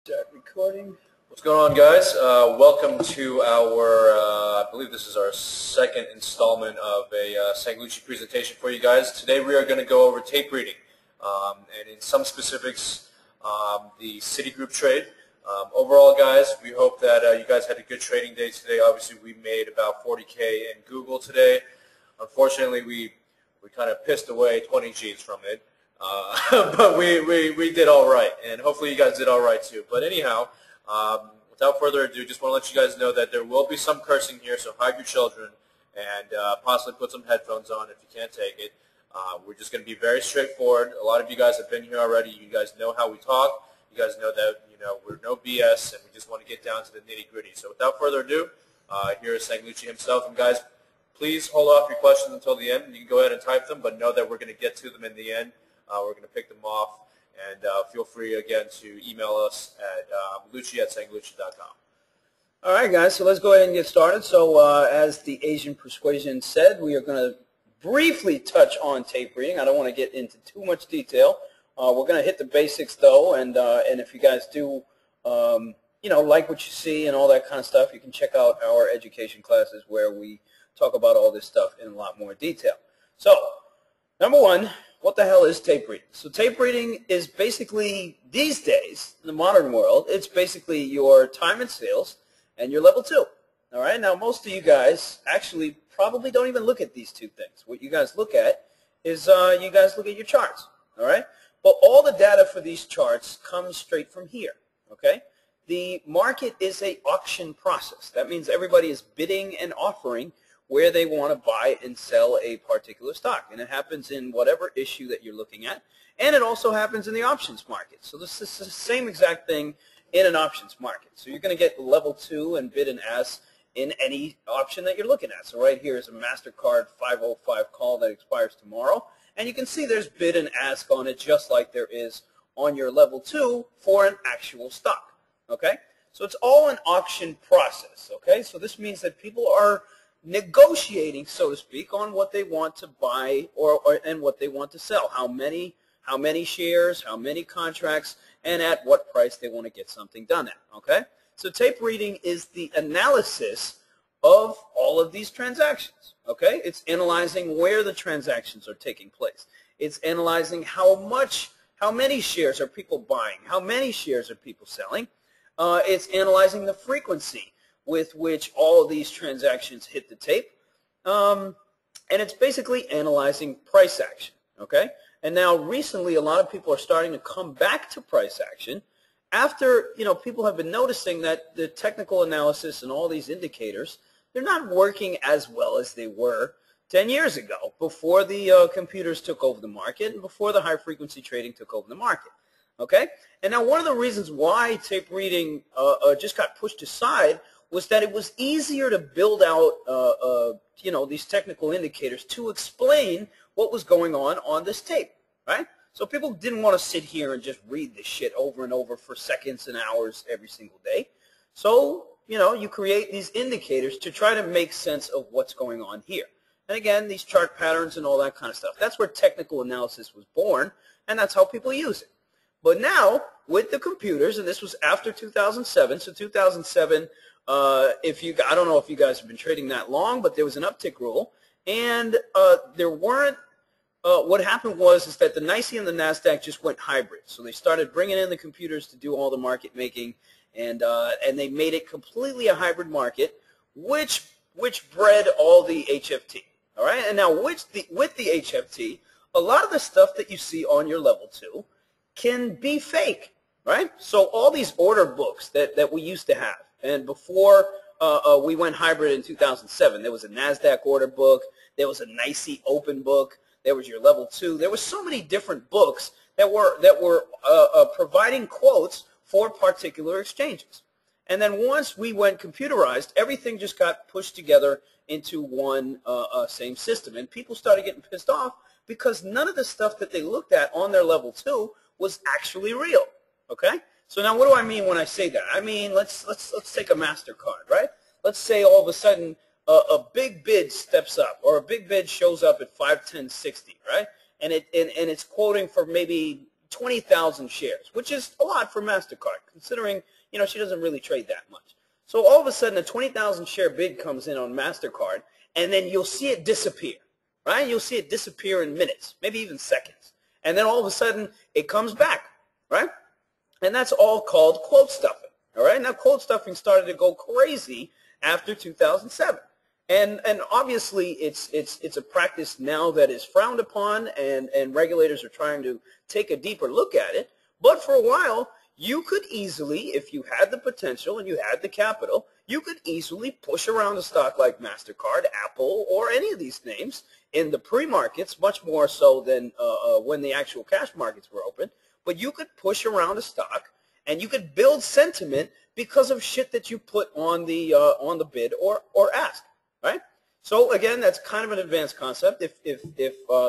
Start recording. What's going on, guys? Welcome to our, I believe this is our second installment of a Sang Lucci presentation for you guys. Today we are going to go over tape reading, and in some specifics, the Citigroup trade. Overall, guys, we hope that you guys had a good trading day today. Obviously, we made about 40K in Google today. Unfortunately, we kind of pissed away 20 G's from it. But we did all right, and hopefully you guys did all right too. But anyhow, without further ado, just want to let you guys know that there will be some cursing here, so hide your children and possibly put some headphones on if you can't take it. We're just going to be very straightforward. A lot of you guys have been here already. You guys know how we talk. You guys know that we're no BS, and we just want to get down to the nitty-gritty. So without further ado, here is Sang Lucci himself. And guys, please hold off your questions until the end. You can go ahead and type them, but know that we're going to get to them in the end. We're going to pick them off, and feel free, again, to email us at lucci@sanglucci.com. All right, guys, so let's go ahead and get started. So as the Asian persuasion said, we are going to briefly touch on tape reading. I don't want to get into too much detail. We're going to hit the basics, though, and if you guys do, like what you see and all that kind of stuff, you can check out our education classes where we talk about all this stuff in a lot more detail. So, number one, what the hell is tape reading? So tape reading is basically, these days, in the modern world, it's basically your time and sales and your level 2. All right? Now, most of you guys actually probably don't even look at these two things. What you guys look at is you guys look at your charts. All right? But all the data for these charts comes straight from here. Okay? The market is an auction process. That means everybody is bidding and offering where they want to buy and sell a particular stock. And it happens in whatever issue that you're looking at. And it also happens in the options market. So this is the same exact thing in an options market. So you're going to get level 2 and bid and ask in any option that you're looking at. So right here is a MasterCard 505 call that expires tomorrow. And you can see there's bid and ask on it just like there is on your level 2 for an actual stock. Okay? So it's all an auction process. Okay? So this means that people are negotiating, so to speak, on what they want to buy and what they want to sell. How many shares, how many contracts, and at what price they want to get something done at. Okay? So tape reading is the analysis of all of these transactions. Okay? It's analyzing where the transactions are taking place. It's analyzing how many shares are people buying, how many shares are people selling. It's analyzing the frequency with which all of these transactions hit the tape, and it's basically analyzing price action, okay? And now recently a lot of people are starting to come back to price action after, people have been noticing that the technical analysis and all these indicators, they're not working as well as they were 10 years ago, before the computers took over the market and before the high-frequency trading took over the market, okay? And now one of the reasons why tape reading just got pushed aside was that it was easier to build out, these technical indicators to explain what was going on this tape, right? So people didn't want to sit here and just read this shit over and over for seconds and hours every single day. So, you create these indicators to try to make sense of what's going on here. And again, these chart patterns and all that kind of stuff. That's where technical analysis was born, and that's how people use it. But now, with the computers, and this was after 2007, so 2007, I don't know if you guys have been trading that long, but there was an uptick rule, and there weren't. What happened is that the NYSE and the Nasdaq just went hybrid. So they started bringing in the computers to do all the market making, and they made it completely a hybrid market, which bred all the HFT. All right, and now with the HFT, a lot of the stuff that you see on your level 2 can be fake, right? So all these order books that we used to have. And before we went hybrid in 2007, there was a NASDAQ order book, there was a NYSE open book, there was your level 2. There were so many different books that were providing quotes for particular exchanges. And then once we went computerized, everything just got pushed together into one same system. And people started getting pissed off because none of the stuff that they looked at on their level 2 was actually real. Okay? So now what do I mean when I say that? I mean, let's take a MasterCard, right? Let's say all of a sudden a big bid steps up, or a big bid shows up at 510.60, right? And it's quoting for maybe 20,000 shares, which is a lot for MasterCard, considering, you know, she doesn't really trade that much. So all of a sudden, a 20,000 share bid comes in on MasterCard, and then you'll see it disappear, right? You'll see it disappear in minutes, maybe even seconds. And then all of a sudden, it comes back, right? And that's all called quote stuffing, all right? Now, quote stuffing started to go crazy after 2007. And obviously, it's a practice now that is frowned upon, and regulators are trying to take a deeper look at it. But for a while, you could easily, if you had the potential and you had the capital, you could easily push around a stock like MasterCard, Apple, or any of these names in the pre-markets, much more so than when the actual cash markets were open. But you could push around a stock, and you could build sentiment because of shit that you put on the bid or ask, right? So again, that's kind of an advanced concept. If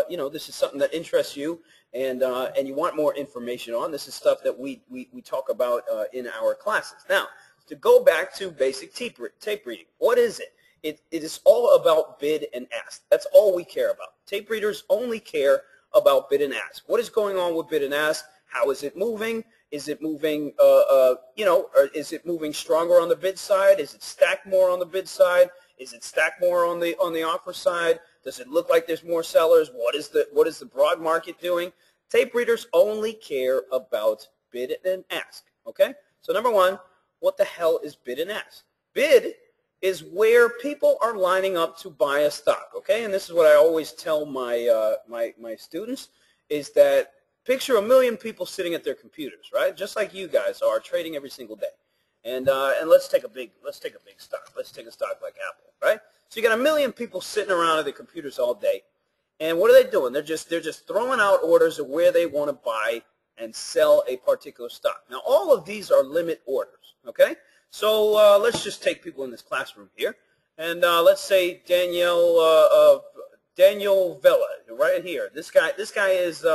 you know, this is something that interests you and you want more information on, this is stuff that we talk about in our classes. Now, to go back to basic tape reading, what is it? It is all about bid and ask. That's all we care about. Tape readers only care about bid and ask. What is going on with bid and ask? How is it moving? Is it moving, you know, or is it moving stronger on the bid side? Is it stacked more on the bid side? Is it stacked more on the offer side? Does it look like there's more sellers? What is the broad market doing? Tape readers only care about bid and ask. Okay. So number one, what the hell is bid and ask? Bid is where people are lining up to buy a stock. Okay, and this is what I always tell my my students is that picture 1 million people sitting at their computers, right? Just like you guys are trading every single day. And let's take a big stock. Let's take a stock like Apple, right? So you got 1 million people sitting around at their computers all day, and what are they doing? They're just throwing out orders of where they want to buy and sell a particular stock. Now all of these are limit orders, okay? So let's just take people in this classroom here, and let's say Daniel Vela right here. This guy is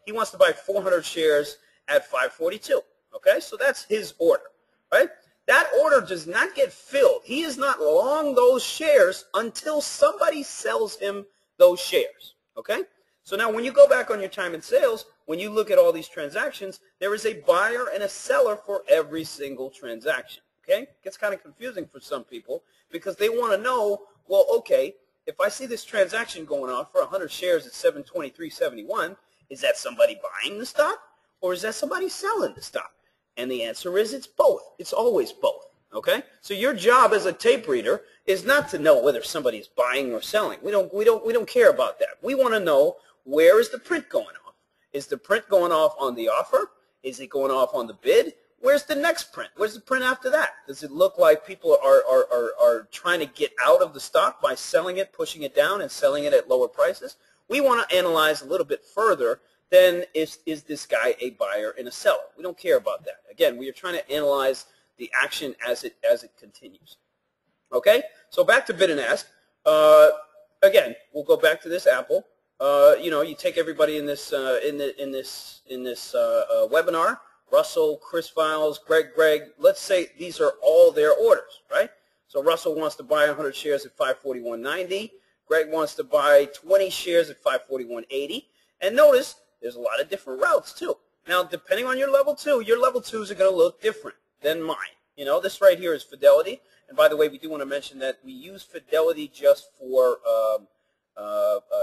he wants to buy 400 shares at 542. Okay, so that's his order, right? That order does not get filled. He is not long those shares until somebody sells him those shares. Okay, so now when you go back on your time and sales, when you look at all these transactions, there is a buyer and a seller for every single transaction. Okay, it gets kind of confusing for some people because they want to know, well, okay, if I see this transaction going on for 100 shares at 723.71, is that somebody buying the stock or is that somebody selling the stock? And the answer is it's both. It's always both. Okay? So your job as a tape reader is not to know whether somebody is buying or selling. We don't care about that. We want to know, where is the print going off? Is the print going off on the offer? Is it going off on the bid? Where's the next print? Where's the print after that? Does it look like people are trying to get out of the stock by selling it, pushing it down, and selling it at lower prices? We want to analyze a little bit further than is this guy a buyer and a seller. We don't care about that. Again, we are trying to analyze the action as it continues. Okay, so back to bid and ask. Again, we'll go back to this Apple. You know, you take everybody in this webinar. Russell, Chris Files, Greg, let's say these are all their orders, right? So Russell wants to buy 100 shares at 541.90. Greg wants to buy 20 shares at 541.80. And notice there's a lot of different routes too. Now, depending on your level 2, your level 2s are going to look different than mine. You know, this right here is Fidelity. And by the way, we do want to mention that we use Fidelity just for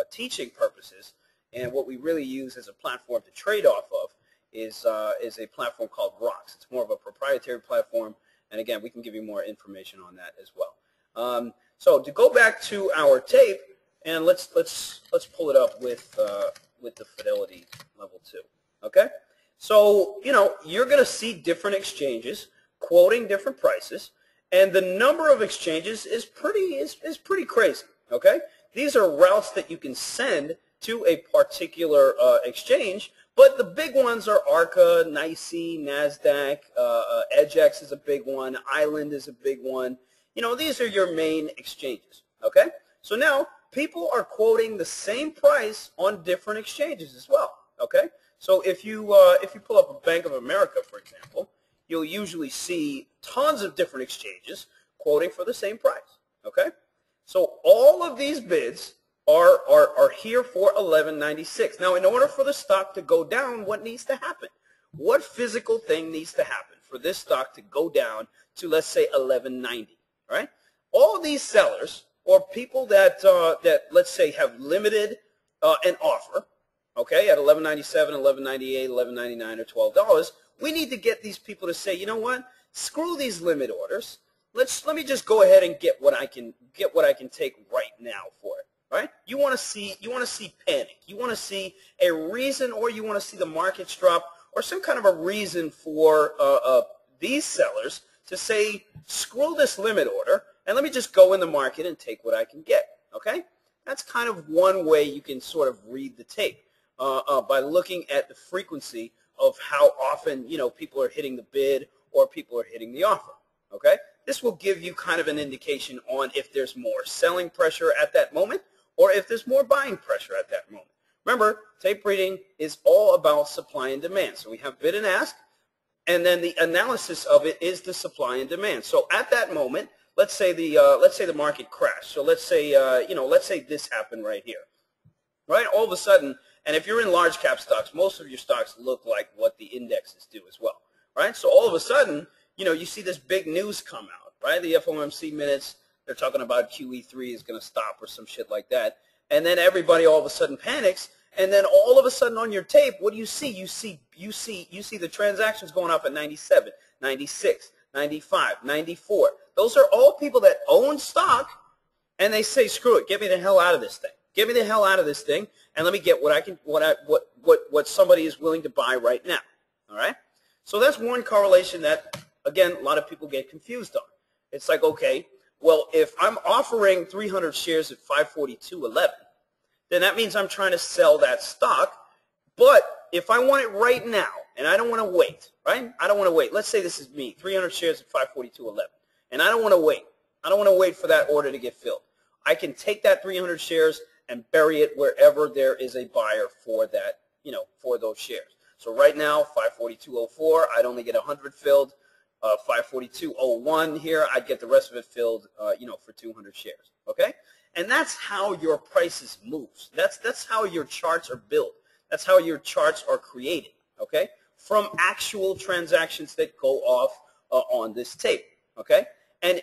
teaching purposes. And what we really use as a platform to trade off of is a platform called Rocks. It's more of a proprietary platform, and again, we can give you more information on that as well. So to go back to our tape, and let's pull it up with the Fidelity level 2. Okay, so you know you're going to see different exchanges quoting different prices, and the number of exchanges is pretty crazy. Okay, these are routes that you can send to a particular exchange. But the big ones are ARCA, NYSE, NASDAQ, EDGX is a big one, Island is a big one. You know, these are your main exchanges, okay? So now people are quoting the same price on different exchanges as well, okay? So if you pull up a Bank of America, for example, you'll usually see tons of different exchanges quoting for the same price, okay? So all of these bids are here for 11.96. Now, in order for the stock to go down, what needs to happen? What physical thing needs to happen for this stock to go down to, let's say, 11.90? Right? All these sellers or people that let's say have limited an offer, okay, at 11.97, 11.98, 11.99, or $12, we need to get these people to say, you know what? Screw these limit orders. Let me just go ahead and get what I can take right now for it. Right? You want to see panic. You want to see a reason, or you want to see the markets drop, or some kind of a reason for these sellers to say, screw this limit order, and let me just go in the market and take what I can get. Okay? That's kind of one way you can sort of read the tape by looking at the frequency of how often people are hitting the bid or people are hitting the offer. Okay? This will give you kind of an indication on if there's more selling pressure at that moment, or if there's more buying pressure at that moment. Remember, tape reading is all about supply and demand. So we have bid and ask, and then the analysis of it is the supply and demand. So at that moment, let's say the market crashed. So let's say let's say this happened right here, right? All of a sudden, and if you're in large cap stocks, most of your stocks look like what the indexes do as well, right? So all of a sudden, you see this big news come out, right? The FOMC minutes. They're talking about QE3 is going to stop or some shit like that. And then everybody all of a sudden panics. And then all of a sudden on your tape, what do you see? You see the transactions going off at 97, 96, 95, 94. Those are all people that own stock, and they say, screw it, get me the hell out of this thing. Get me the hell out of this thing, and let me get what somebody is willing to buy right now. All right? So that's one correlation that, again, a lot of people get confused on. It's like, okay, well, if I'm offering 300 shares at 542.11, then that means I'm trying to sell that stock. But if I want it right now, and I don't want to wait, right? I don't want to wait. Let's say this is me, 300 shares at 542.11, and I don't want to wait. I don't want to wait for that order to get filled. I can take that 300 shares and bury it wherever there is a buyer for that, for those shares. So right now, 542.04, I'd only get 100 filled. 542.01 here, I'd get the rest of it filled, for 200 shares. Okay, and that's how your prices move. That's how your charts are built. That's how your charts are created. Okay, from actual transactions that go off on this tape. Okay, and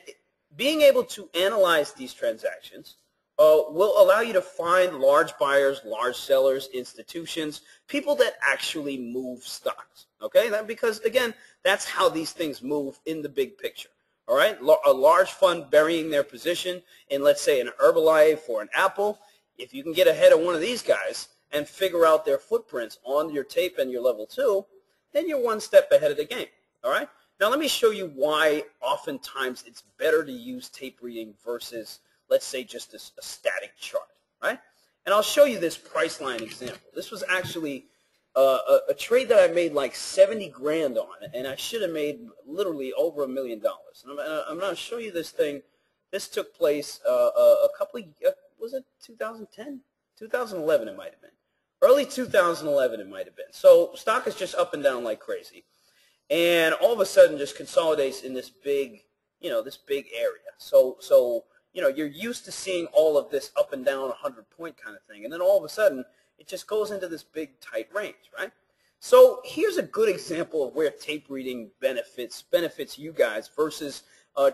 being able to analyze these transactions will allow you to find large buyers, large sellers, institutions, people that actually move stocks. Okay, because again, that's how these things move in the big picture. All right, a large fund burying their position in, let's say, an Herbalife or an Apple. If you can get ahead of one of these guys and figure out their footprints on your tape and your level 2, then you're one step ahead of the game. All right. Now let me show you why oftentimes it's better to use tape reading versus, let's say, just a static chart, right? And I'll show you this price line example. This was actually a trade that I made like 70 grand on, and I should have made literally over $1 million. And I'm going to show you this thing. This took place a couple of, was it 2010? 2011 it might have been. Early 2011 it might have been. So stock is just up and down like crazy. And all of a sudden just consolidates in this big, this big area. So you're used to seeing all of this up and down 100-point kind of thing. And then all of a sudden, it just goes into this big, tight range, right? So here's a good example of where tape reading benefits you guys versus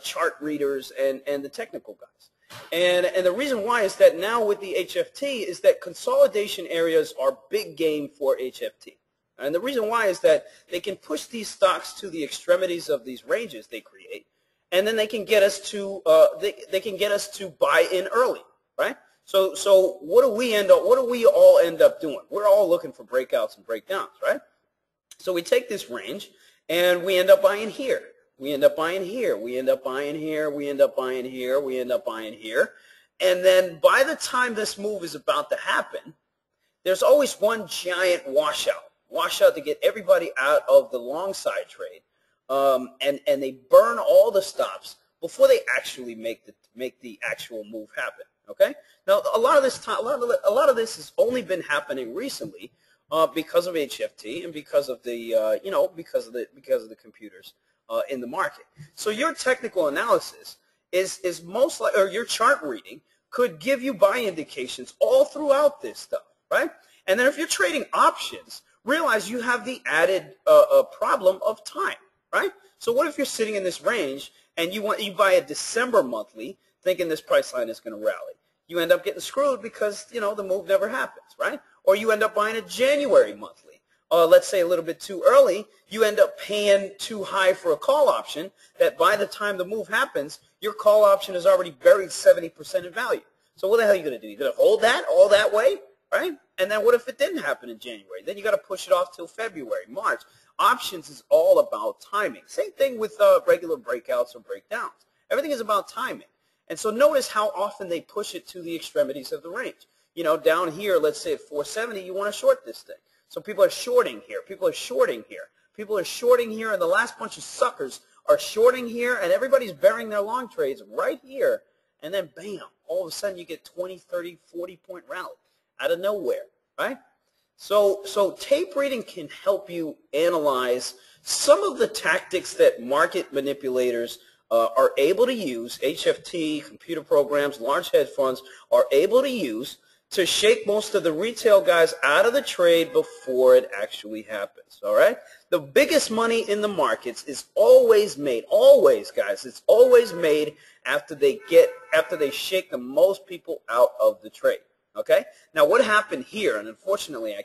chart readers and the technical guys. And the reason why is that now with the HFT is that consolidation areas are big game for HFT. And the reason why is that they can push these stocks to the extremities of these ranges they create, and then they can get us to they can get us to buy in early, right? So what do we all end up doing? We're all looking for breakouts and breakdowns, right? So we take this range and we end up buying here. We end up buying here. We end up buying here. We end up buying here. We end up buying here. And then by the time this move is about to happen, there's always one giant washout to get everybody out of the long side trade. And they burn all the stops before they actually make the actual move happen. Okay. Now a lot of this has only been happening recently because of HFT and because of the because of the computers in the market. So your technical analysis is most like, or your chart reading could give you buy indications all throughout this stuff, right? And then if you're trading options, realize you have the added problem of time, right? So what if you're sitting in this range and you buy a December monthly thinking this price line is going to rally? You end up getting screwed because, you know, the move never happens, right? Or you end up buying a January monthly. Let's say a little bit too early, you end up paying too high for a call option that by the time the move happens, your call option is already buried 70% in value. So what the hell are you going to do? You're going to hold that all that way, right? And then what if it didn't happen in January? Then you got to push it off till February, March. Options is all about timing. Same thing with regular breakouts or breakdowns. Everything is about timing. And so notice how often they push it to the extremities of the range. You know, down here, let's say at 470, you want to short this thing. So people are shorting here. People are shorting here. People are shorting here, and the last bunch of suckers are shorting here, and everybody's burying their long trades right here. And then, bam, all of a sudden you get 20, 30, 40-point rally out of nowhere, right? So tape reading can help you analyze some of the tactics that market manipulators are able to use, HFT, computer programs, large hedge funds are able to use to shake most of the retail guys out of the trade before it actually happens, all right? The biggest money in the markets is always made, always, guys, it's always made after they shake the most people out of the trade, okay? Now, what happened here, and unfortunately, I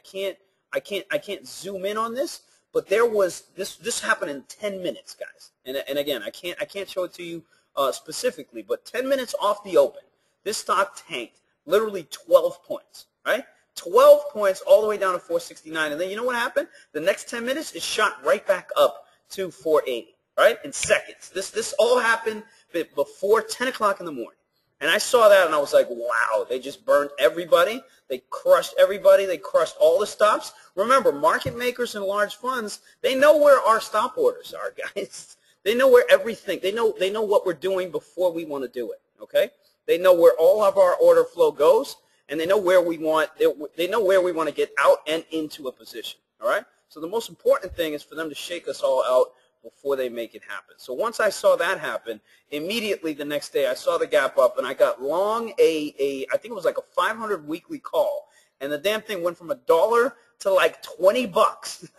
can't zoom in on this, but there was, this happened in 10 minutes, guys. And again, I can't show it to you specifically, but 10 minutes off the open, this stock tanked. Literally 12 points, right? 12 points all the way down to 469. And then you know what happened? The next 10 minutes, it shot right back up to 480, right? In seconds. This all happened before 10 o'clock in the morning. And I saw that and I was like, wow, they just burned everybody. They crushed everybody. They crushed all the stops. Remember, market makers and large funds, they know where our stop orders are, guys. They know where everything, they know what we're doing before we want to do it, okay? They know where all of our order flow goes, and they know where we want to get out and into a position. All right. So the most important thing is for them to shake us all out before they make it happen. So once I saw that happen, immediately the next day I saw the gap up, and I got long I think it was like a 500 weekly call, and the damn thing went from $1 to like 20 bucks.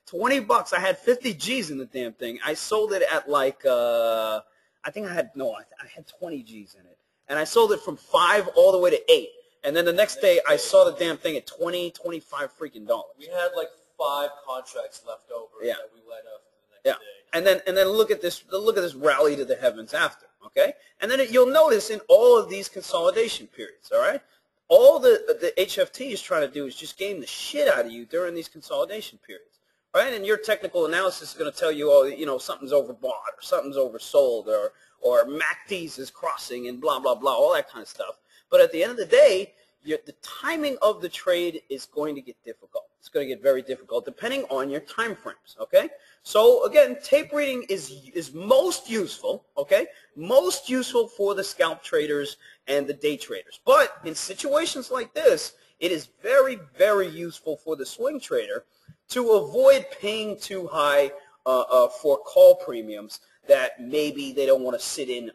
20 bucks. I had 50 G's in the damn thing. I sold it at like I had 20 G's in it. And I sold it from 5 all the way to 8. And then the next day, I saw the damn thing at 20, 25 freaking dollars. We had like 5 contracts left over that we let up the next day. And then look at this rally to the heavens after, okay? And then you'll notice in all of these consolidation periods, all right? All the HFT is trying to do is just game the shit out of you during these consolidation periods, right? And your technical analysis is going to tell you, oh, you know, something's overbought or something's oversold or MACDs is crossing and blah, blah, blah, all that kind of stuff. But at the end of the day, the timing of the trade is going to get difficult. It's going to get very difficult depending on your time frames, okay? So, again, tape reading is most useful, okay? Most useful for the scalp traders and the day traders. But in situations like this, it is very, very useful for the swing trader to avoid paying too high for call premiums that maybe they don't want to sit in,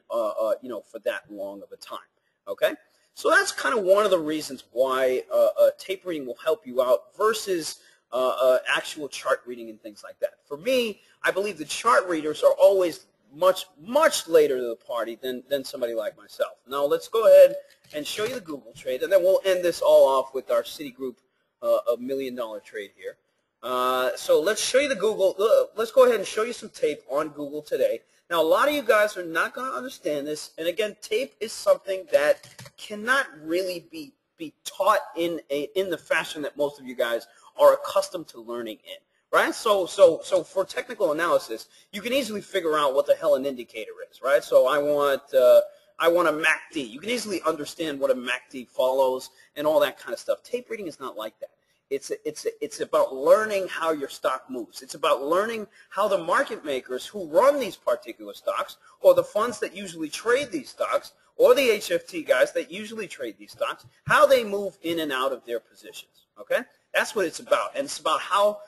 you know, for that long of a time, okay? So that's kind of one of the reasons why tape reading will help you out versus actual chart reading and things like that. For me, I believe the chart readers are always much, much later to the party than somebody like myself. Now, let's go ahead and show you the Google trade, and then we'll end this all off with our Citigroup $1 million trade here. So let's show you the Google. Let's go ahead and show you some tape on Google today. Now, a lot of you guys are not going to understand this. And again, tape is something that cannot really be taught in the fashion that most of you guys are accustomed to learning in. Right? So for technical analysis, you can easily figure out what the hell an indicator is. Right? So I want a MACD. You can easily understand what a MACD follows and all that kind of stuff. Tape reading is not like that. It's about learning how your stock moves. It's about learning how the market makers who run these particular stocks, or the funds that usually trade these stocks, or the HFT guys that usually trade these stocks, how they move in and out of their positions. Okay? That's what it's about. And it's about how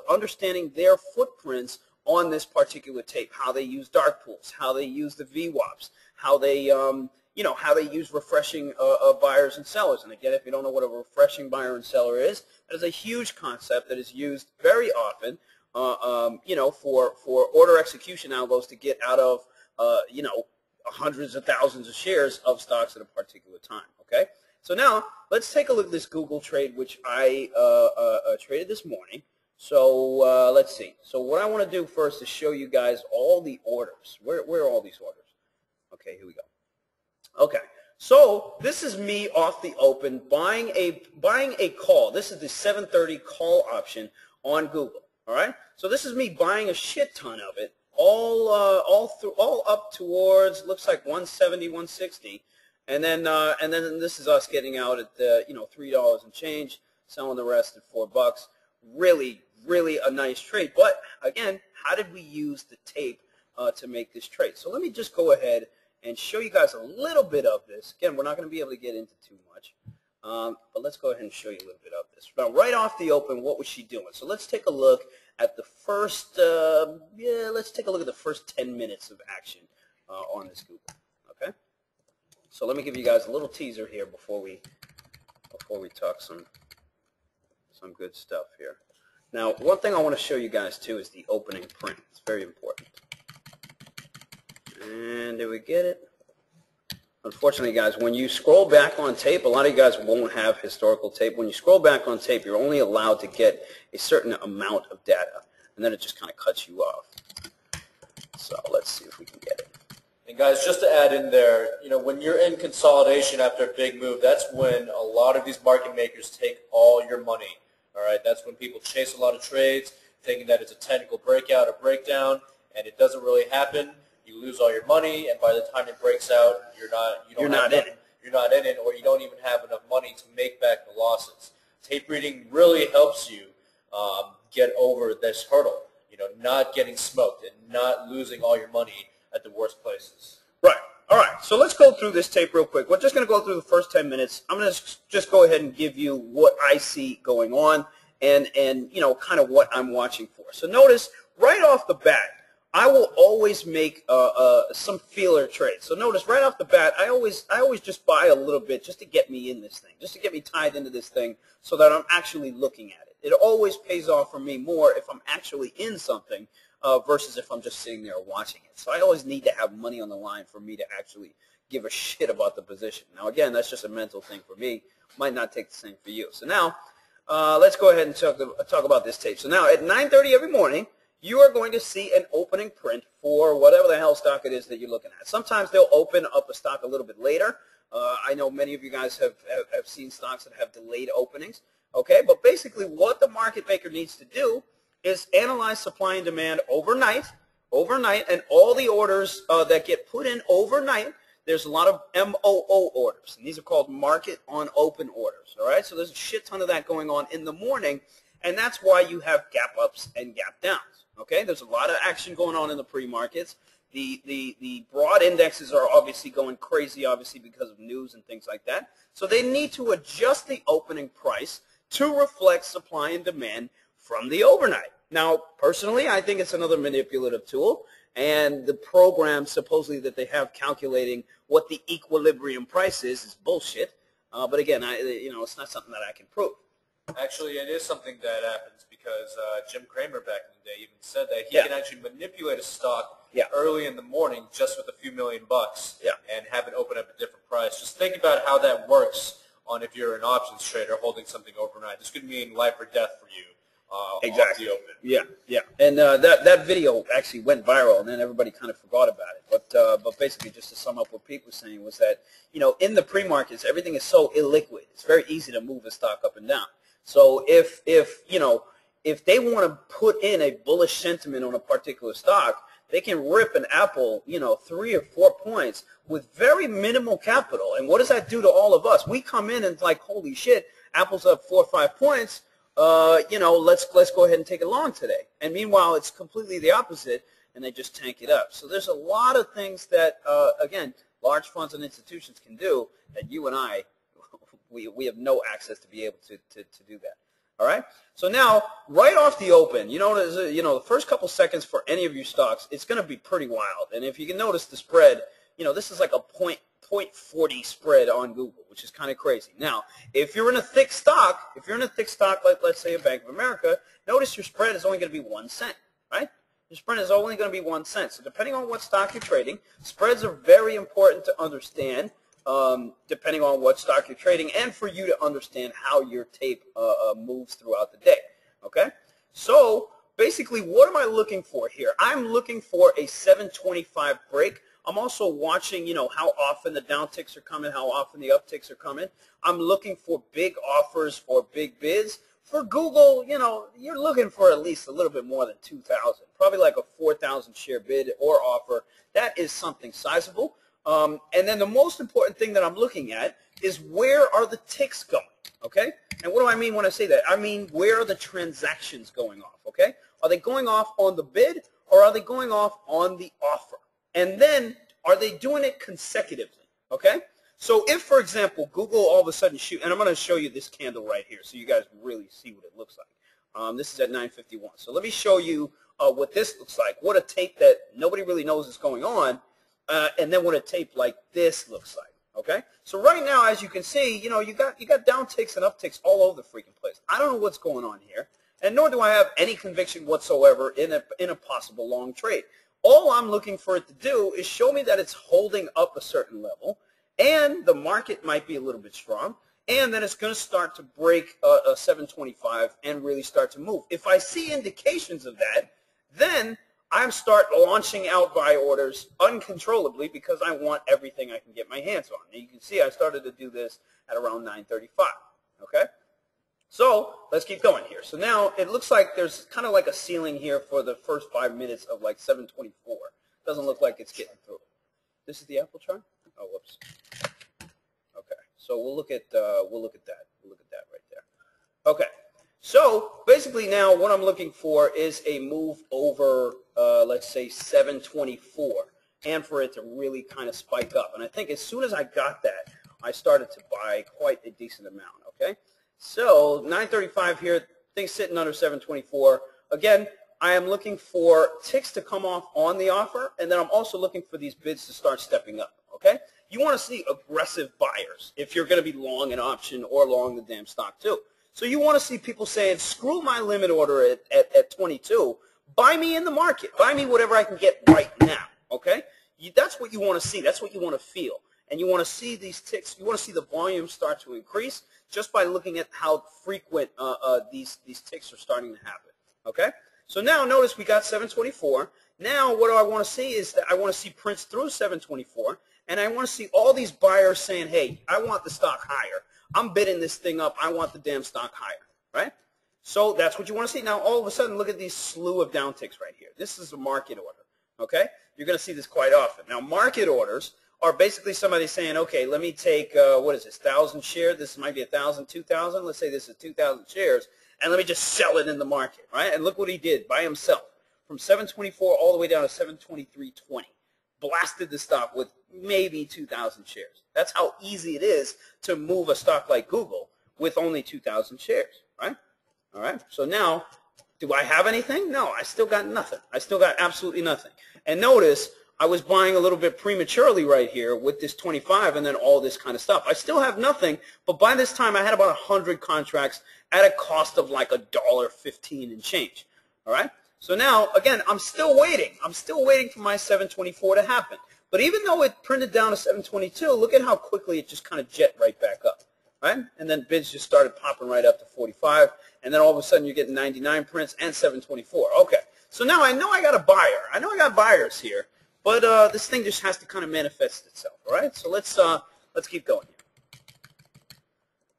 understanding their footprints on this particular tape, how they use dark pools, how they use the VWAPs, how they how they use refreshing buyers and sellers. And again, if you don't know what a refreshing buyer and seller is, that is a huge concept that is used very often, for order execution algos to get out of, hundreds of thousands of shares of stocks at a particular time. Okay, so now let's take a look at this Google trade, which I traded this morning. So let's see. So what I want to do first is show you guys all the orders. Where are all these orders? Okay, here we go. Okay, so this is me off the open buying a call. This is the 7:30 call option on Google. All right, so this is me buying a shit ton of it, all up towards, looks like 170, 160, and then this is us getting out at $3 and change, selling the rest at $4. Really a nice trade. But again, how did we use the tape to make this trade? So let me just go ahead and show you guys a little bit of this. Again, we're not going to be able to get into too much, but let's go ahead and show you a little bit of this. Now, right off the open, what was she doing? So let's take a look at the first, let's take a look at the first 10 minutes of action on this Google. Okay. So let me give you guys a little teaser here before we talk some good stuff here. Now, one thing I want to show you guys too is the opening print. It's very important. And did we get it? Unfortunately, guys, when you scroll back on tape, a lot of you guys won't have historical tape. When you scroll back on tape, you're only allowed to get a certain amount of data, and then it just kind of cuts you off. So let's see if we can get it. And guys, just to add in there, when you're in consolidation after a big move, that's when a lot of these market makers take all your money. All right, that's when people chase a lot of trades, thinking that it's a technical breakout or breakdown, and it doesn't really happen. You lose all your money, and by the time it breaks out, you're not in it, or you don't even have enough money to make back the losses. Tape reading really helps you get over this hurdle. Not getting smoked and not losing all your money at the worst places. Right. All right. So let's go through this tape real quick. We're just going to go through the first 10 minutes. I'm going to just go ahead and give you what I see going on and kind of what I'm watching for. So notice right off the bat, I will always make some feeler trades. So notice right off the bat, I always just buy a little bit just to get me in this thing, just to get me tied into this thing so that I'm actually looking at it. It always pays off for me more if I'm actually in something versus if I'm just sitting there watching it. So I always need to have money on the line for me to actually give a shit about the position. Now, again, that's just a mental thing for me. Might not take the same for you. So now let's go ahead and talk about this tape. So now at 9:30 every morning, you are going to see an opening print for whatever the hell stock it is that you're looking at. Sometimes they'll open up a stock a little bit later. I know many of you guys have seen stocks that have delayed openings. Okay, but basically what the market maker needs to do is analyze supply and demand overnight, and all the orders that get put in overnight. There's a lot of MOO orders, and these are called market on open orders. All right, so there's a shit ton of that going on in the morning, and that's why you have gap ups and gap downs. Okay, there's a lot of action going on in the pre-markets. The broad indexes are obviously going crazy, obviously because of news and things like that. So they need to adjust the opening price to reflect supply and demand from the overnight. Now, personally, I think it's another manipulative tool, and the program supposedly that they have calculating what the equilibrium price is bullshit. But again, it's not something that I can prove. Actually, it is something that happens because Jim Cramer back in the day even said that he can actually manipulate a stock early in the morning just with a few $1 million and have it open up a different price. Just think about how that works on if you're an options trader holding something overnight. This could mean life or death for you. Exactly. Yeah. And that video actually went viral, and then everybody kind of forgot about it. But basically, just to sum up what Pete was saying was that in the pre-markets, everything is so illiquid. It's very easy to move a stock up and down. So if they want to put in a bullish sentiment on a particular stock, they can rip an Apple 3 or 4 points with very minimal capital. And what does that do to all of us? We come in and like, holy shit, Apple's up 4 or 5 points. Let's go ahead and take it long today. And meanwhile, it's completely the opposite, and they just tank it up. So there's a lot of things that, again, large funds and institutions can do that you and I, we have no access to be able to do that. All right. So now, right off the open, the first couple seconds for any of your stocks, it's going to be pretty wild. And if you can notice the spread, this is like a 0.40 spread on Google, which is kind of crazy. Now, if you're in a thick stock, like let's say a Bank of America, notice your spread is only going to be 1 cent, right? Your spread is only going to be 1 cent. So depending on what stock you're trading, spreads are very important to understand, depending on what stock you're trading, and for you to understand how your tape moves throughout the day. Okay? So basically, what am I looking for here? I'm looking for a 725 break. I'm also watching, how often the downticks are coming, how often the upticks are coming. I'm looking for big offers or big bids. For Google, you're looking for at least a little bit more than 2,000, probably like a 4,000 share bid or offer. That is something sizable. And then the most important thing that I'm looking at is where are the ticks going, okay? And what do I mean when I say that? I mean, where are the transactions going off, okay? Are they going off on the bid or are they going off on the offer? And then, are they doing it consecutively, okay? So if, for example, Google all of a sudden and I'm going to show you this candle right here so you guys really see what it looks like. This is at 9:51. So let me show you what this looks like, what a tape that nobody really knows is going on, and then what a tape like this looks like, okay? So right now, as you can see, you got downticks and upticks all over the freaking place. I don't know what's going on here, and nor do I have any conviction whatsoever in a possible long trade. All I'm looking for it to do is show me that it's holding up a certain level, and the market might be a little bit strong, and then it's going to start to break a 725 and really start to move. If I see indications of that, then I start launching out buy orders uncontrollably because I want everything I can get my hands on. And you can see I started to do this at around 9:35, okay? So let's keep going here. So now it looks like there's kind of like a ceiling here for the first 5 minutes of like 724. Doesn't look like it's getting through. This is the Apple chart? Oh, whoops. Okay, so we'll look at that. We'll look at that right there. Okay, so basically now what I'm looking for is a move over, let's say 724, and for it to really kind of spike up. And I think as soon as I got that, I started to buy quite a decent amount. Okay. So 935 here, things sitting under 724. Again, I am looking for ticks to come off on the offer, and then I'm also looking for these bids to start stepping up, okay? You want to see aggressive buyers if you're going to be long an option or long the damn stock too. So you want to see people saying, screw my limit order at 22, buy me in the market, buy me whatever I can get right now, okay? That's what you want to see. That's what you want to feel. And you want to see these ticks, you want to see the volume start to increase just by looking at how frequent these ticks are starting to happen, okay? So now notice we got 724. Now what I want to see is that I want to see prints through 724, and I want to see all these buyers saying, hey, I want the stock higher. I'm bidding this thing up. I want the damn stock higher, right? So that's what you want to see. Now all of a sudden, look at these slew of downticks right here. This is a market order, okay? You're going to see this quite often. Now market orders are basically somebody saying, okay, let me take, what is this, 1,000 shares? This might be 1,000, 2,000. Let's say this is 2,000 shares, and let me just sell it in the market, right? And look what he did by himself. From 724 all the way down to 723.20. Blasted the stock with maybe 2,000 shares. That's how easy it is to move a stock like Google with only 2,000 shares, right? All right, so now, do I have anything? No, I still got nothing. I still got absolutely nothing. And notice, I was buying a little bit prematurely right here with this 25 and then all this kind of stuff. I still have nothing, but by this time I had about 100 contracts at a cost of like $1.15 and change. All right? So now, again, I'm still waiting. I'm still waiting for my 724 to happen. But even though it printed down to 722, look at how quickly it just kind of jet right back up. Right? And then bids just started popping right up to 45, and then all of a sudden you're getting 99 prints and 724. Okay. So now I know I got a buyer. I know I got buyers here. But this thing just has to kind of manifest itself, all right? So let's keep going here.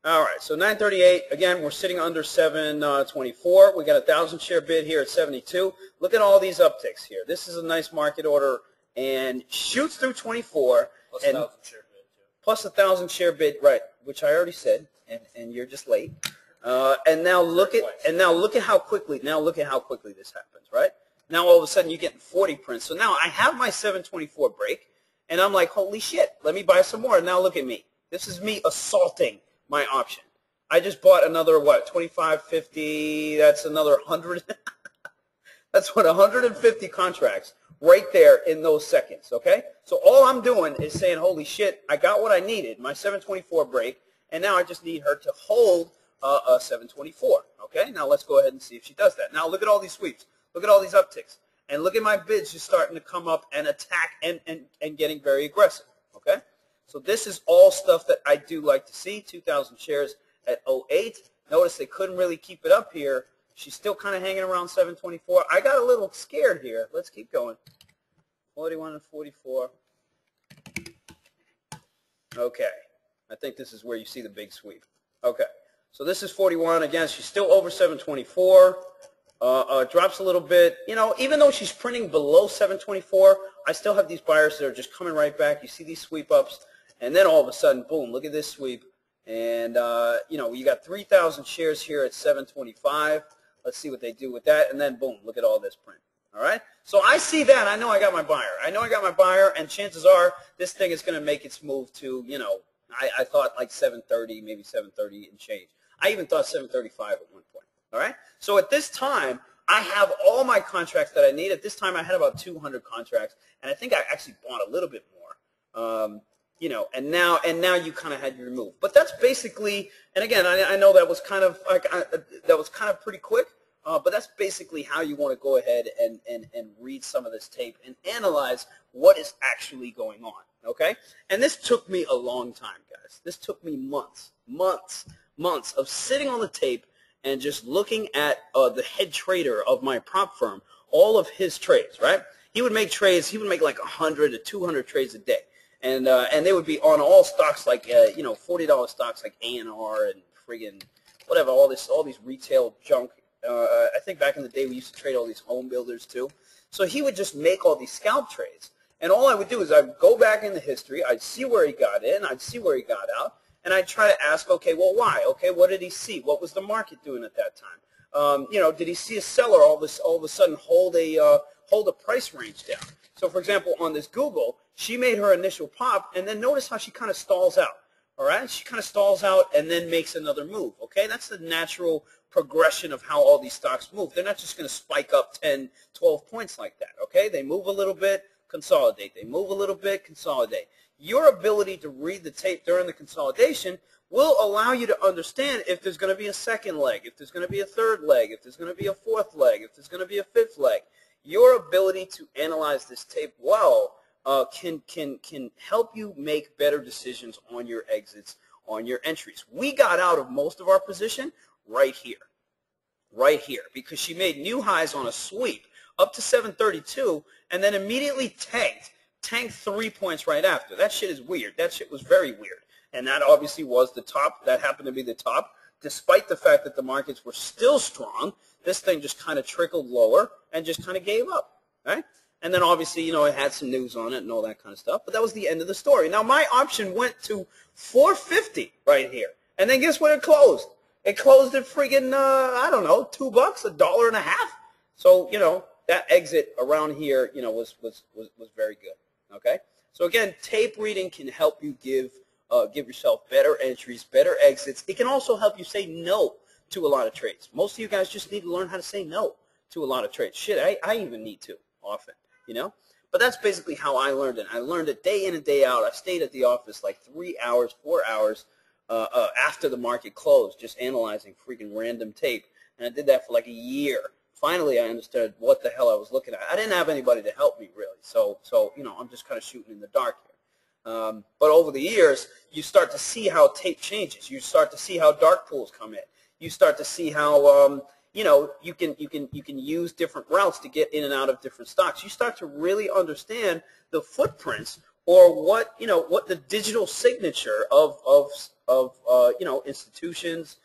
All right, so 938, again, we're sitting under 724. We got a 1,000 share bid here at 72. Look at all these upticks here. This is a nice market order and shoots through 24. Plus a 1,000 share bid, too. Plus a 1,000 share bid, right, which I already said, and you're just late. And now look at how quickly this happens, right? Now all of a sudden you're getting 40 prints. So now I have my 724 break, and I'm like, holy shit, let me buy some more. And now look at me. This is me assaulting my option. I just bought another, what, 25, 50, that's another 100. That's what 150 contracts right there in those seconds, okay? So all I'm doing is saying, holy shit, I got what I needed, my 724 break, and now I just need her to hold a 724, okay? Now let's go ahead and see if she does that. Now look at all these sweeps. Look at all these upticks. And look at my bids just starting to come up and attack and getting very aggressive, okay? So this is all stuff that I do like to see. 2,000 shares at 08. Notice they couldn't really keep it up here. She's still kind of hanging around 724. I got a little scared here. Let's keep going. 41 and 44. Okay. I think this is where you see the big sweep. Okay. So this is 41. Again, she's still over 724. Drops a little bit. You know, even though she's printing below 724, I still have these buyers that are just coming right back. You see these sweep ups. And then all of a sudden, boom, look at this sweep. And, you know, you got 3,000 shares here at 725. Let's see what they do with that. And then, boom, look at all this print. All right? So I see that. I know I got my buyer. I know I got my buyer, and chances are this thing is going to make its move to, you know, I thought like 730, maybe 730 and change. I even thought 735 at one point. All right? So at this time, I have all my contracts that I need. At this time, I had about 200 contracts, and I think I actually bought a little bit more. You know, and now you kind of had your move. But that's basically, and again, I know that was kind of like that was kind of pretty quick, but that's basically how you want to go ahead and read some of this tape and analyze what is actually going on. Okay, and this took me a long time, guys. This took me months of sitting on the tape and just looking at the head trader of my prop firm, all of his trades. Right, he would make trades. He would make like 100 to 200 trades a day. And they would be on all stocks like you know, $40 stocks like A&R and friggin' whatever, all these retail junk. I think back in the day we used to trade all these home builders too. So he would just make all these scalp trades, and all I would do is I'd go back in the history, I'd see where he got in, I'd see where he got out, and I'd try to ask, okay, well, why? Okay, what did he see? What was the market doing at that time? You know, did he see a seller all of a sudden hold a price range down? So, for example, on this Google, she made her initial pop, and then notice how she kind of stalls out. All right? She kind of stalls out and then makes another move. Okay? That's the natural progression of how all these stocks move. They're not just going to spike up 10, 12 points like that. Okay? They move a little bit, consolidate. They move a little bit, consolidate. Your ability to read the tape during the consolidation will allow you to understand if there's going to be a second leg, if there's going to be a third leg, if there's going to be a fourth leg, if there's going to be a fifth leg. Your ability to analyze this tape well can help you make better decisions on your exits, on your entries. We got out of most of our position right here, because she made new highs on a sweep up to 732 and then immediately tanked 3 points right after. That shit is weird. That shit was very weird. And that obviously was the top. That happened to be the top. Despite the fact that the markets were still strong, this thing just kind of trickled lower and just kind of gave up, right? And then obviously, you know, it had some news on it and all that kind of stuff, but that was the end of the story. Now, my option went to 450 right here, and then guess what it closed? It closed at friggin', I don't know, $2, $1.50. So, you know, that exit around here, you know, was very good, okay? So, again, tape reading can help you give yourself better entries, better exits. It can also help you say no to a lot of trades. Most of you guys just need to learn how to say no to a lot of trades. Shit, I even need to often, you know? But that's basically how I learned it. I learned it day in and day out. I stayed at the office like 3 hours, 4 hours after the market closed, just analyzing freaking random tape. And I did that for like a year. Finally, I understood what the hell I was looking at. I didn't have anybody to help me, really. So you know, I'm just kind of shooting in the dark here. But over the years, you start to see how tape changes. You start to see how dark pools come in. You start to see how you know, you can use different routes to get in and out of different stocks. You start to really understand the footprints, or what, you know, what the digital signature of you know, institutions,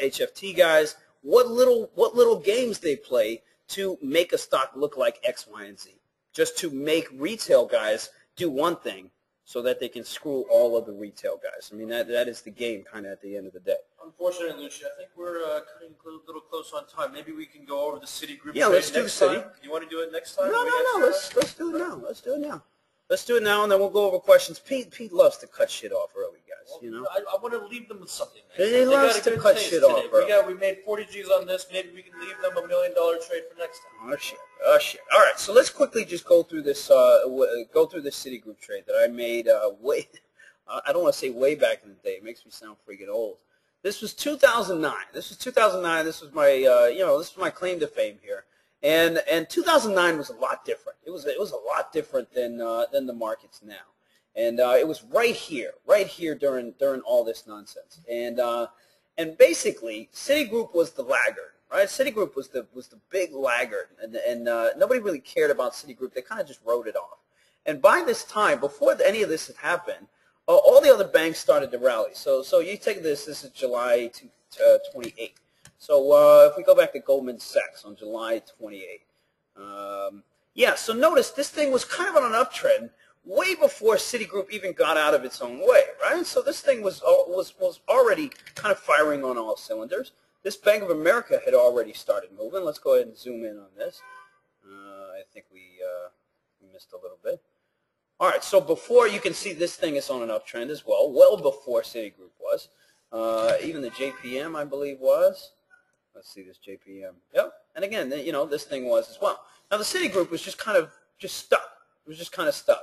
HFT guys, what little games they play to make a stock look like X, Y, and Z, just to make retail guys do one thing so that they can screw all of the retail guys. I mean, that is the game kind of at the end of the day. Unfortunately, Lucci, I think we're cutting a little close on time. Maybe we can go over the Citi Group. Yeah, let's do Citi. You want to do it next time? No. Let's do it now. Let's do it now, and then we'll go over questions. Pete loves to cut shit off early, guys. guys. You know, I want to leave them with something. They love to cut shit off, bro. We made 40 G's on this. Maybe we can leave them $1 million trade for next time. Oh shit! Oh shit! All right, so let's quickly just go through this. Go through this Citigroup trade that I made way. I don't want to say way back in the day. It makes me sound freaking old. This was 2009. This was 2009. This was my this was my claim to fame here. And 2009 was a lot different. It was a lot different than the markets now. And it was right here during all this nonsense. And basically, Citigroup was the laggard, right? Citigroup was the big laggard, and nobody really cared about Citigroup. They kind of just wrote it off. And by this time, before any of this had happened, all the other banks started to rally. So you take this. This is July 28th. So if we go back to Goldman Sachs on July 28th, yeah. So notice this thing was kind of on an uptrend way before Citigroup even got out of its own way, right? So this thing was already kind of firing on all cylinders. This Bank of America had already started moving. Let's go ahead and zoom in on this. I think we missed a little bit. All right, so before, you can see this thing is on an uptrend as well before Citigroup was. Even the JPM, I believe, was. Let's see this JPM. Yep. And again, this thing was as well. Now the Citigroup was just kind of stuck. It was just kind of stuck.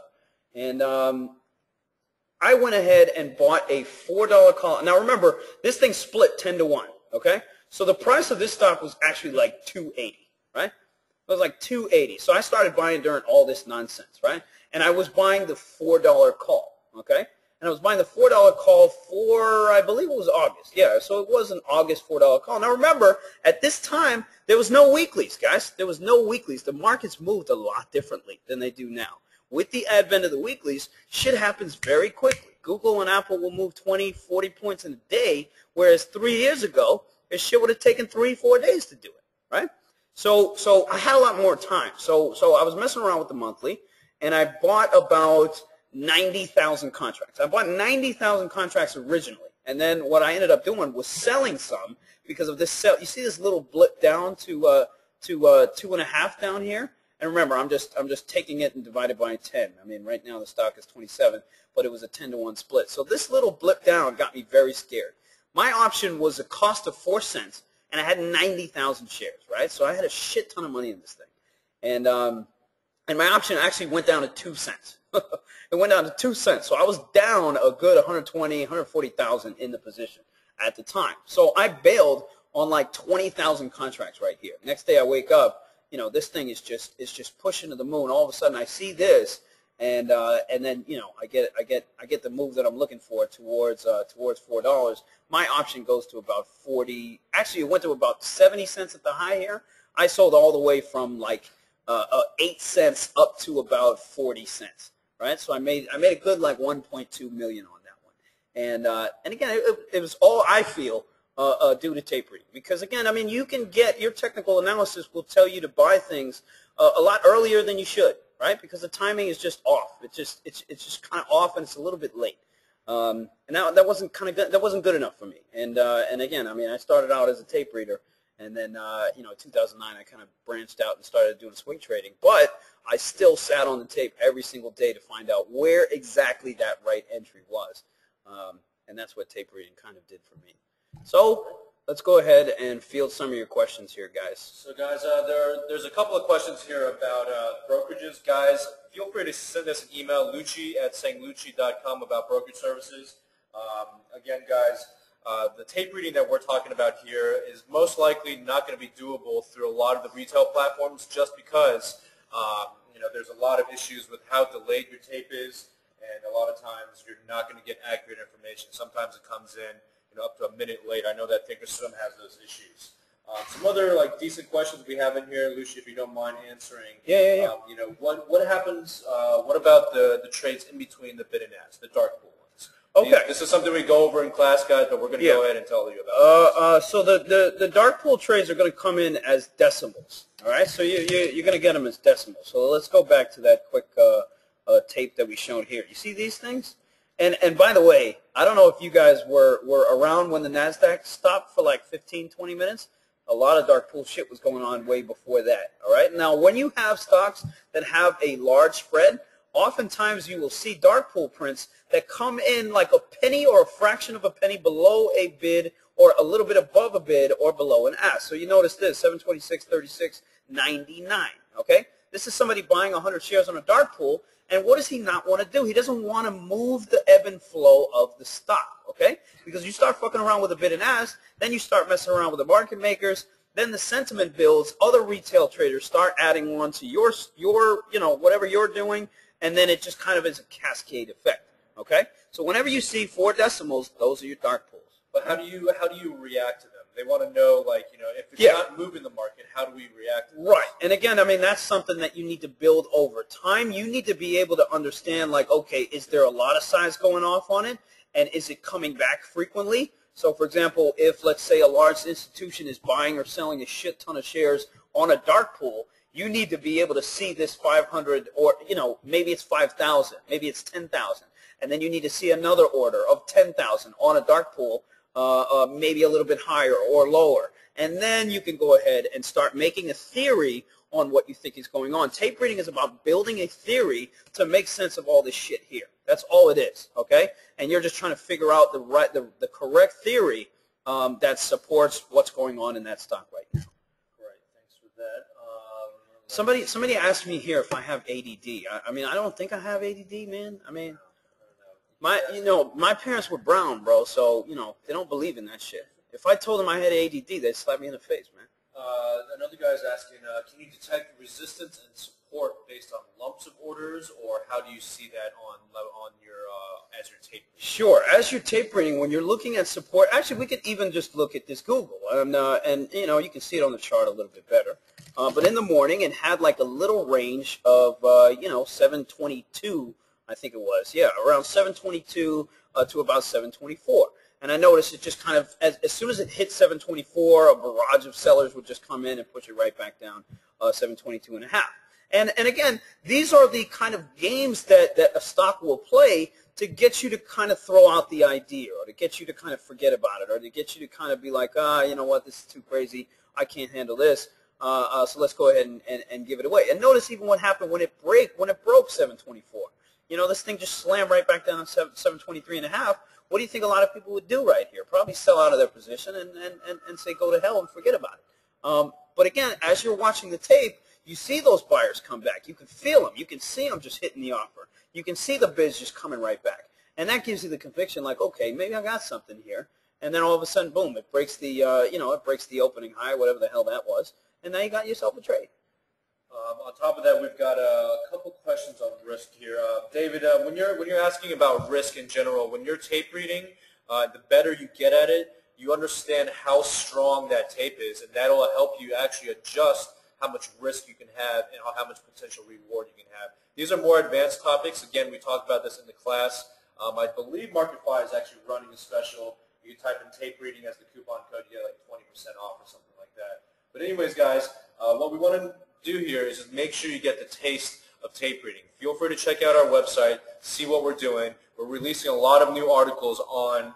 And I went ahead and bought a $4 call. Now remember, this thing split 10 to 1. Okay. So the price of this stock was actually like $2.80, right? It was like $2.80. So I started buying during all this nonsense, right? And I was buying the $4 call. Okay. And I was buying the $4 call for, I believe it was August. Yeah, so it was an August $4 call. Now remember, at this time, there was no weeklies, guys. There was no weeklies. The markets moved a lot differently than they do now. With the advent of the weeklies, shit happens very quickly. Google and Apple will move 20, 40 points in a day, whereas 3 years ago, this shit would have taken 3, 4 days to do it, right? So I had a lot more time. So I was messing around with the monthly, and I bought about 90,000 contracts. I bought 90,000 contracts originally, and then what I ended up doing was selling some because of this sell. You see this little blip down to 2.5 down here, and remember, I'm just taking it and divided by 10. I mean, right now the stock is 27, but it was a 10 to 1 split. So this little blip down got me very scared. My option was a cost of 4 cents, and I had 90,000 shares, right? So I had a shit ton of money in this thing, and my option actually went down to 2 cents. It went down to 2 cents. So I was down a good 120, 140,000 in the position at the time. So I bailed on like 20,000 contracts right here. Next day I wake up, this thing is just pushing to the moon. All of a sudden I see this, and then I get the move that I'm looking for towards $4. My option goes to about 40. Actually, it went to about 70 cents at the high here. I sold all the way from like 8 cents up to about 40 cents. Right, so I made a good like 1.2 million on that one, and again, it was all, I feel, due to tape reading, because again, I mean, you can get your technical analysis will tell you to buy things a lot earlier than you should, right? Because the timing is just off. It's just kind of off, and it's a little bit late. And that wasn't good enough for me. And again, I mean, I started out as a tape reader. And then, 2009, I kind of branched out and started doing swing trading. But I still sat on the tape every single day to find out where exactly that right entry was. And that's what tape reading kind of did for me. So let's go ahead and field some of your questions here, guys. So, guys, there's a couple of questions here about brokerages. Guys, feel free to send us an email, lucci@sanglucci.com, about brokerage services. Again, guys, the tape reading that we're talking about here is most likely not going to be doable through a lot of the retail platforms, just because there's a lot of issues with how delayed your tape is, and a lot of times you're not going to get accurate information. Sometimes it comes in up to a minute late. I know that Thinkorswim has those issues. Some other decent questions we have in here, Lucci, if you don't mind answering. Yeah. What happens? What about the trades in between the bid and ask, the dark pool ones? Okay. This is something we go over in class, guys, but we're going to go ahead and tell you about it. So the dark pool trades are going to come in as decimals. All right. So you're going to get them as decimals. So let's go back to that quick tape that we showed here. You see these things? And by the way, I don't know if you guys were around when the NASDAQ stopped for like 15, 20 minutes. A lot of dark pool shit was going on way before that. All right. Now, when you have stocks that have a large spread, oftentimes you will see dark pool prints that come in like a penny or a fraction of a penny below a bid or a little bit above a bid or below an ask. So you notice this, 726.36.99, okay? This is somebody buying 100 shares on a dark pool, and what does he not want to do? He doesn't want to move the ebb and flow of the stock, okay? Because you start fucking around with a bid and ask, then you start messing around with the market makers, then the sentiment builds, other retail traders start adding on to your whatever you're doing, and then it just kind of is a cascade effect, okay? So whenever you see 4 decimals, those are your dark pools. But how do you react to them? They want to know, like, if it's not moving the market, how do we react to this? Right. And again, I mean, that's something that you need to build over time. You need to be able to understand, like, okay, is there a lot of size going off on it, and is it coming back frequently? So, for example, if, let's say, a large institution is buying or selling a shit ton of shares on a dark pool, you need to be able to see this 500 or, maybe it's 5,000, maybe it's 10,000. And then you need to see another order of 10,000 on a dark pool, maybe a little bit higher or lower. And then you can go ahead and start making a theory on what you think is going on. Tape reading is about building a theory to make sense of all this shit here. That's all it is, okay? And you're just trying to figure out the correct theory that supports what's going on in that stock right now. Right. Thanks for that. Somebody asked me here if I have ADD. I mean, I don't think I have ADD, man. I mean, my parents were brown, bro, so, they don't believe in that shit. If I told them I had ADD, they'd slap me in the face, man. Another guy's asking, can you detect resistance and support based on lumps of orders, or how do you see that on your as you're tape reading? Sure. As you're tape reading, when you're looking at support, actually, we could even just look at this Google, and you can see it on the chart a little bit better. But in the morning, it had like a little range of 722, I think it was, around 722 to about 724. And I noticed it just kind of, as soon as it hit 724, a barrage of sellers would just come in and push it right back down 722 and a half. And again, these are the kind of games that a stock will play to get you to kind of throw out the idea, or to get you to kind of forget about it, or to get you to kind of be like, you know what, this is too crazy, I can't handle this, so let's go ahead and give it away. And notice even what happened when it broke 724. This thing just slammed right back down to 723 and a half. What do you think a lot of people would do right here? Probably sell out of their position and say go to hell and forget about it. But again, as you're watching the tape, you see those buyers come back. You can feel them. You can see them just hitting the offer. You can see the bids just coming right back. And that gives you the conviction like, okay, maybe I got something here. And then all of a sudden, boom, it breaks the, it breaks the opening high, whatever the hell that was. And now you got yourself a trade. On top of that, we've got a couple questions on risk here. David, when you're asking about risk in general, when you're tape reading, the better you get at it, you understand how strong that tape is, and that'll help you actually adjust how much risk you can have and how much potential reward you can have. These are more advanced topics. Again, we talked about this in the class. I believe MarketFi is actually running a special. You can type in tape reading as the coupon code, you get like 20% off or something like that. But anyways, guys, what we want to do here is just make sure you get the taste of tape reading. Feel free to check out our website, see what we're doing. We're releasing a lot of new articles on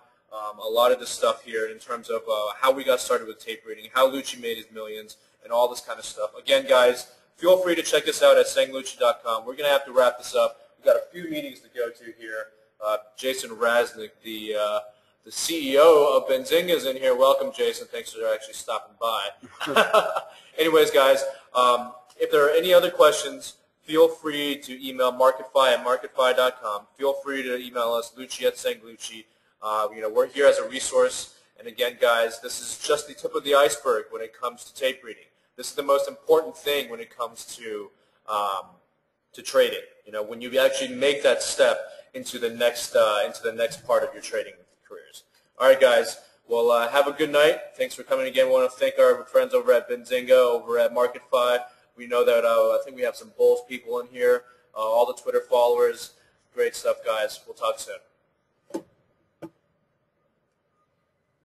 a lot of this stuff here in terms of how we got started with tape reading, how Lucci made his millions, and all this kind of stuff. Again, guys, feel free to check us out at SangLucci.com. We're going to have to wrap this up. We've got a few meetings to go to here. Jason Raznick, the CEO of Benzinga, is in here. Welcome, Jason. Thanks for actually stopping by. Anyways, guys, if there are any other questions, feel free to email MarketFi at marketfi.com. Feel free to email us, Lucci at SangLucci. We're here as a resource. And again, guys, this is just the tip of the iceberg when it comes to tape reading. This is the most important thing when it comes to trading. When you actually make that step into the next part of your trading careers. All right, guys. Well, have a good night. Thanks for coming again. We want to thank our friends over at Benzinga, over at MarketFi. We know that I think we have some Bulls people in here, all the Twitter followers. Great stuff, guys. We'll talk soon.